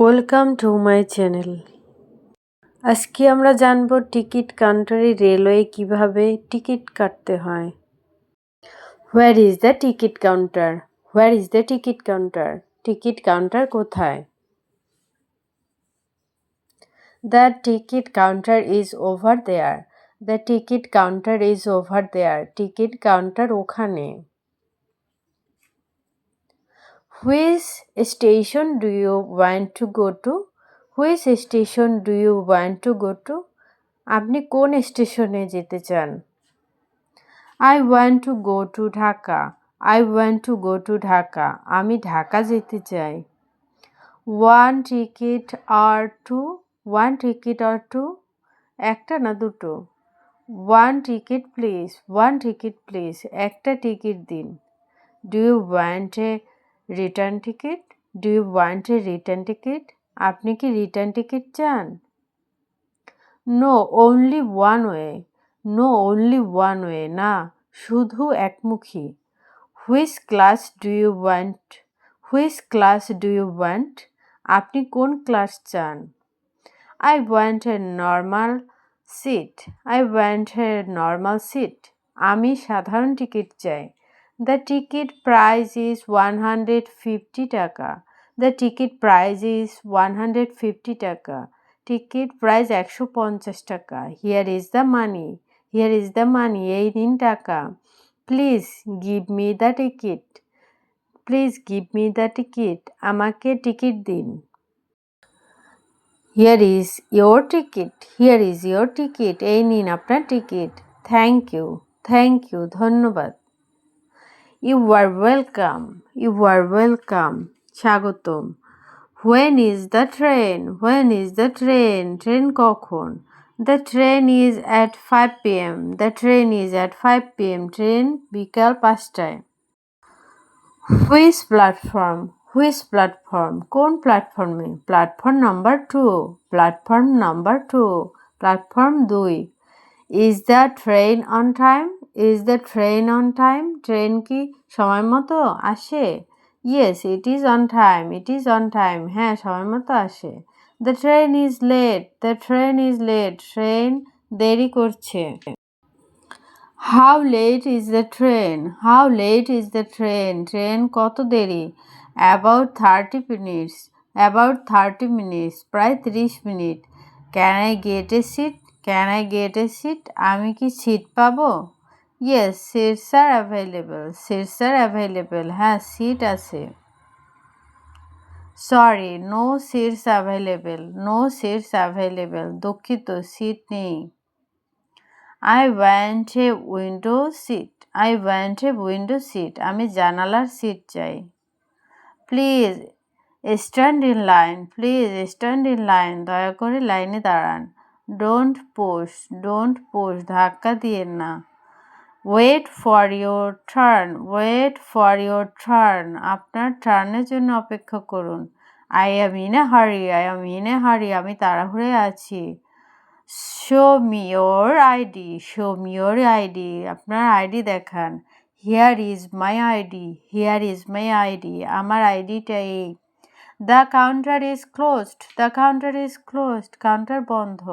Welcome to my channel. আজকে আমরা জানব টিকিট কাউন্টারে রেলওয়ে কিভাবে টিকিট কাটতে হয়। Where is the ticket counter? Where is the ticket counter? Ticket counter কোথায়? The ticket counter is over there. The ticket counter is over there. Ticket counter ওখানে। Which station do you want to go to? Which station do you want to go to? আপনি কোন স্টেশনে যেতে চান? I want to go to Dhaka. I want to go to Dhaka. আমি ঢাকা যেতে চাই। One ticket or two? One ticket or two? একটা না দুটো? One ticket please. One ticket please. একটা টিকিট দিন। Do you want a return ticket? Do you want a return ticket? আপনি কি রিটার্ন টিকিট চান? No, only one way. No, only one way. না, শুধু একমুখী। Which class do you want? Which class do you want? আপনি কোন class চান? I want a normal seat. I want a normal seat. আমি সাধারণ ticket চাই। The ticket price is 150 টাকা. The ticket price is 150 টাকা. টিকিট প্রাইস 150 টাকা। Here is the money. Here is the money. এই নিন টাকা। Please give me the ticket. Please give me the ticket. আমাকে টিকিট দিন। Here is your ticket. Here is your ticket. এই নিন আপনার ticket. Thank you. Thank you. ধন্যবাদ। You are welcome. You are welcome. স্বাগতম। When is the train? When is the train? Train কখন? The train is at 5 p.m. The train is at 5 p.m. Train বিকাল 5টায়। Which platform? Which platform? কোন প্ল্যাটফর্মে? Platform number 2. Platform number 2. Platform 2। Is the train on time? Is the train on time? Train কি সময় মতো আসে? Yes, it is on time. It is on time. হ্যাঁ, সময় মতো আসে। The train is late. The train is late. Train দেরি করছে। How late is the train? How late is the train? Train কত দেরি? About 30 minutes. About 30 minutes. প্রায় 30 minute. Can I get a seat? Can I get a seat? আমি কি seat পাবো? Yes, seats are available. Seats are available. হ্যাঁ, seat আছে। Sorry, no seats available. No seats available. দুঃখিত, seat নেই। I want a window seat. I want a window seat. আমি জানালার seat চাই। Please stand in line. Please stand in line. দয়া করে লাইনে দাঁড়ান। Don't push. Don't push. ধাক্কা দিয়েন না। Wait for your turn. Wait for your turn. আপনার টার্নের জন্য অপেক্ষা করুন। I am in a hurry. I am in a hurry. আমি তাড়াহুড়োয় আছি। Show me your ID. Show me your ID. আপনার আইডি দেখান। Here is my ID. Here is my ID. আমার আইডিটা এই। The counter is closed. The counter is closed. Counter বন্ধ।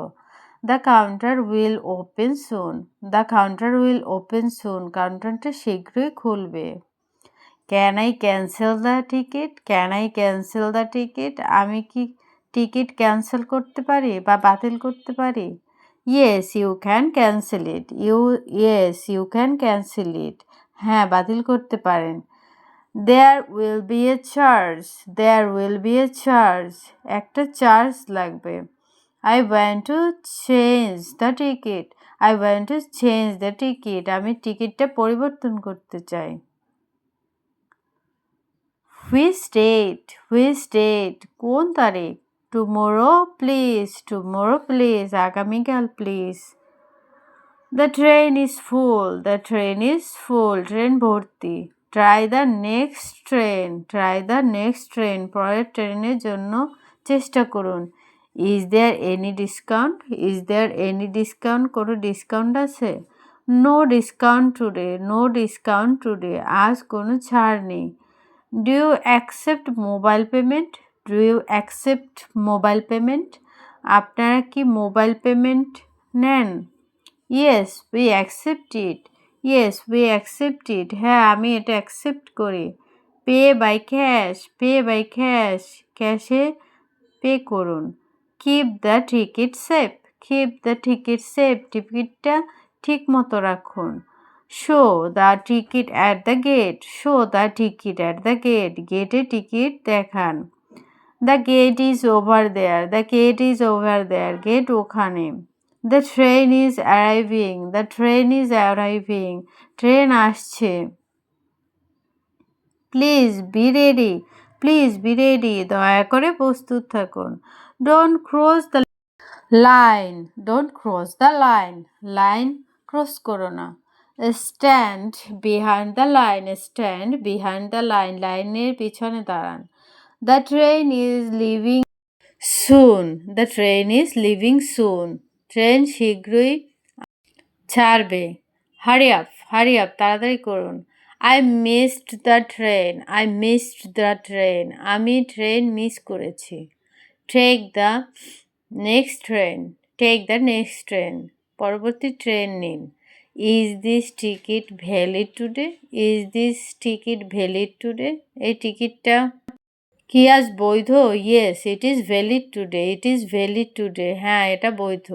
The counter will open soon. The counter will open soon. কাউন্টারটা শীঘ্রই খুলবে। Can I cancel the ticket? Can I cancel the ticket? আমি কি ticket cancel করতে পারি বা বাতিল করতে পারি? Yes, you can cancel it. Yes, you can cancel it. হ্যাঁ, বাতিল করতে পারেন। There will be a charge. There will be a charge. একটা চার্জ লাগবে। I want to change the ticket. I want to change the ticket. আমি টিকিটটা পরিবর্তন করতে চাই। Which date? Which date? কোন তারিখ? Tomorrow, please. Tomorrow, please. আগামীকাল, please. The train is full. The train is full. Train ভর্তি। Try the next train. Try the next train. পরের ট্রেনের জন্য চেষ্টা করুন। Is there any discount? Is there any discount? কোনো ডিসকাউন্ট আছে? No discount today. No discount today. আজ কোনো ছাড় নেই। Do you accept mobile payment? Do you accept mobile payment? আপনারা কি মোবাইল পেমেন্ট নেন? Yes we accept it. Yes we accept it. হ্যাঁ, আমি এটা অ্যাকসেপ্ট করি। Pay by cash. Pay by cash. ক্যাশে পে করুন। Keep the ticket safe. Keep the ticket safe. টিকিটটা ঠিক মতো রাখুন। Show the ticket at the gate. Show the ticket at the gate. গেটে টিকিট দেখান। The gate is over there. The gate is over there. Gate ওখানে। The train is arriving. The train is arriving. Train আসছে। Please be ready. Please be ready. দয়া করে প্রস্তুত থাকুন। Don't cross the line. Don't cross the line. Line cross করো না। Stand behind the line. Stand behind the line. লাইনের পিছনে দাঁড়ান। The train is leaving soon. The train is leaving soon. Train শীঘ্রই ছাড়বে। Hurry up. Hurry up. তাড়াতাড়ি করুন। I missed the train. I missed the train. আমি train miss করেছি। Take the next train. Take the next train. পরবর্তী train নিন। Is this ticket valid today? Is this ticket valid today? এই টিকিটটা কি আজ বৈধ? Yes it is valid today. It is valid today. হ্যাঁ, এটা বৈধ।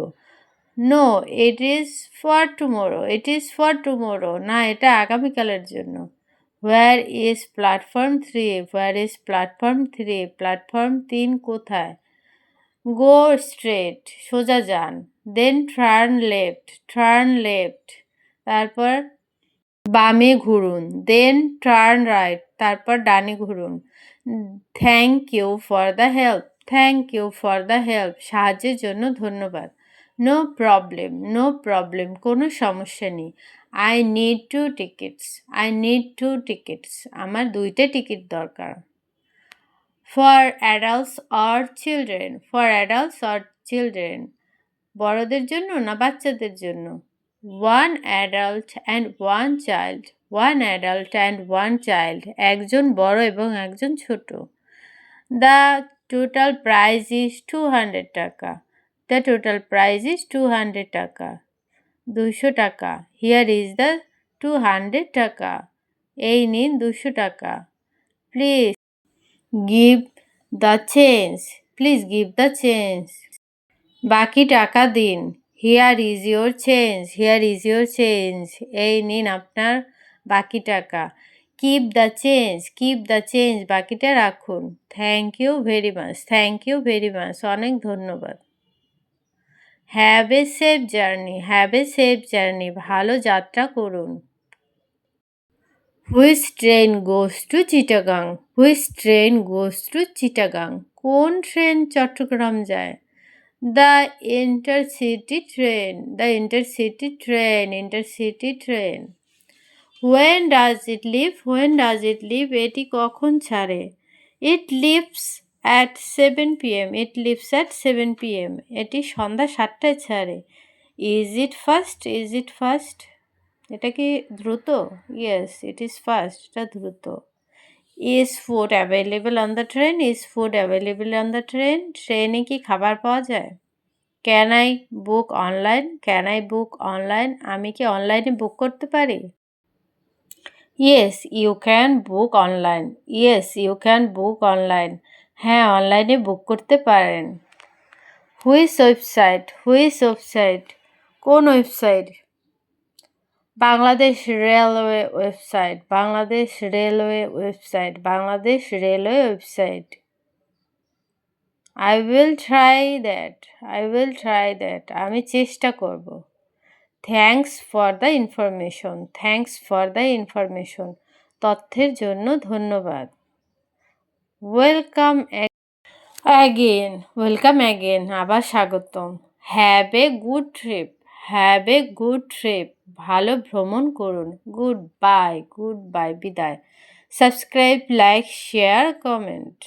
No it is for tomorrow. It is for tomorrow. না, এটা আগামীকালের জন্য। Where is platform 3? Where is platform 3? Platform 3 কোথায়? Go straight. সোজা যান। Then turn left. Turn left. তারপর বামে ঘুরুন। Then turn right. তারপর ডানে ঘুরুন। Thank you for the help. Thank you for the help. সাহায্যের জন্য ধন্যবাদ। No problem. No problem. কোনো সমস্যা নেই। I need 2 tickets. I need 2 tickets. আমার 2টা টিকিট দরকার। For adults or children. For adults or children. বড়দের জন্য না বাচ্চাদের জন্য? One adult and one child. One adult and one child. একজন বড় এবং একজন ছোট। দ্য টোটাল প্রাইস ইজ 200 টাকা। দ্য টোটাল প্রাইস ইজ 200 টাকা। 200 টাকা। হিয়ার ইজ দ্য 200 টাকা। এই নিন 200 টাকা। Please give the change. Please give the change. বাকি টাকা দিন। Here is your change. Here is your change. এই নিন আপনার বাকি টাকা। Keep the change. Keep the change. বাকিটা রাখুন। Thank you very much. Thank you very much. অনেক ধন্যবাদ। Have a safe journey. Have a safe journey. ভালো যাত্রা করুন। Which train goes to Chittagong? Which train goes to Chittagong? কোন ট্রেন চট্টগ্রাম যায়? The intercity train. The intercity train. Intercity train. When does it leave? When does it leave? এটি কখন ছাড়ে? It leaves at 7 PM। It leaves at 7 PM। এটি সন্ধ্যা 7টায় ছাড়ে। Is it fast? Is it fast? এটা কি দ্রুত? Yes it is fast. এটা দ্রুত। Is food available on the train? Is food available on the train? ট্রেনে কি খাবার পাওয়া যায়? Can I book online? Can I book online? আমি কি অনলাইনে বুক করতে পারি? Yes you can book online. Yes you can book online. হ্যাঁ, অনলাইনে বুক করতে পারেন। Which website? Which website? কোন website? Bangladesh railway website. Bangladesh railway website. Bangladesh railway website. I will try that. I will try that. আমি চেষ্টা করব। Thanks for the information. Thanks for the information. তথ্যের জন্য ধন্যবাদ। Welcome again. Welcome again. আবার স্বাগতম। Have a good trip. Have a good trip. ভালো ভ্রমণ করুন। Goodbye. Goodbye. বিদায়। Subscribe, like, share, comment.